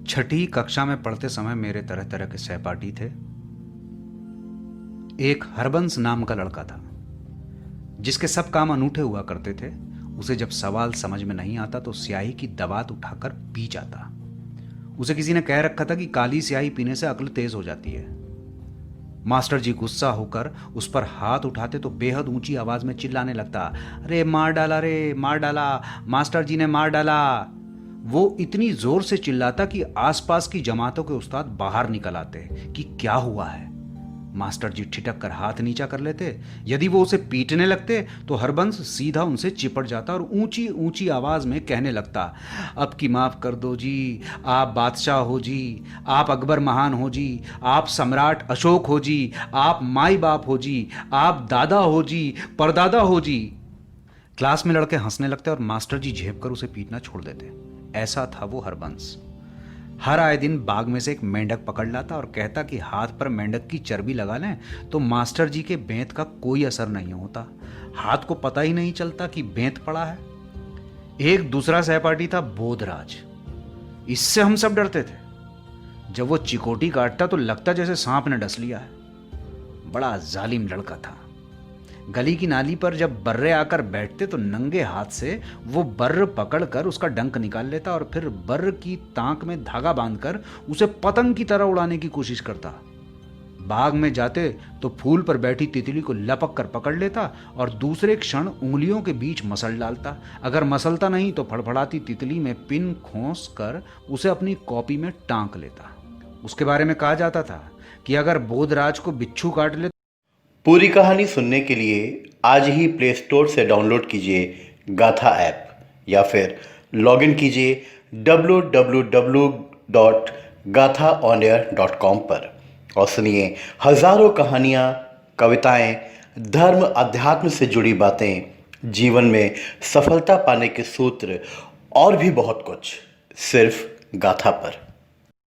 छठी कक्षा में पढ़ते समय मेरे तरह तरह के सहपाठी थे। एक हरबंस नाम का लड़का था जिसके सब काम अनूठे हुआ करते थे। उसे जब सवाल समझ में नहीं आता तो स्याही की दवात उठाकर पी जाता। उसे किसी ने कह रखा था कि काली स्याही पीने से अक्ल तेज हो जाती है। मास्टर जी गुस्सा होकर उस पर हाथ उठाते तो बेहद ऊंची आवाज में चिल्लाने लगता, अरे मार डाला, रे मार डाला, मास्टर जी ने मार डाला। वो इतनी जोर से चिल्लाता कि आसपास की जमातों के उस्ताद बाहर निकल आते कि क्या हुआ है। मास्टर जी ठिठक कर हाथ नीचा कर लेते। यदि वो उसे पीटने लगते तो हरबंस सीधा उनसे चिपट जाता और ऊंची ऊंची आवाज में कहने लगता, अब की माफ कर दो जी, आप बादशाह हो जी, आप अकबर महान हो जी, आप सम्राट अशोक हो जी, आप माई बाप हो जी, आप दादा हो जी, परदादा हो जी। क्लास में लड़के हंसने लगते और मास्टर जी झेप कर उसे पीटना छोड़ देते। ऐसा था वो हरबंस। हर आए दिन बाग में से एक मेंढक पकड़ लाता और कहता कि हाथ पर मेंढक की चर्बी लगा लें तो मास्टर जी के बेंत का कोई असर नहीं होता। हाथ को पता ही नहीं चलता कि बेंत पड़ा है। एक दूसरा सहपाठी था बोधराज। इससे हम सब डरते थे। जब वो चिकोटी काटता तो लगता जैसे सांप ने डस लिया है। बड़ा जालिम लड़का था। गली की नाली पर जब बर्रे आकर बैठते तो नंगे हाथ से वो बर्र पकड़कर उसका डंक निकाल लेता और फिर बर्र की ताक में धागा बांधकर उसे पतंग की तरह उड़ाने की कोशिश करता। बाग में जाते तो फूल पर बैठी तितली को लपक कर पकड़ लेता और दूसरे क्षण उंगलियों के बीच मसल डालता। अगर मसलता नहीं तो फड़फड़ाती तितली में पिन खोस कर उसे अपनी कॉपी में टांक लेता। उसके बारे में कहा जाता था कि अगर बोधराज को बिच्छू काट ले। पूरी कहानी सुनने के लिए आज ही प्ले स्टोर से डाउनलोड कीजिए गाथा ऐप या फिर लॉग इन कीजिए www.gathaonair.com पर और सुनिए हजारों कहानियाँ, कविताएं, धर्म अध्यात्म से जुड़ी बातें, जीवन में सफलता पाने के सूत्र और भी बहुत कुछ सिर्फ गाथा पर।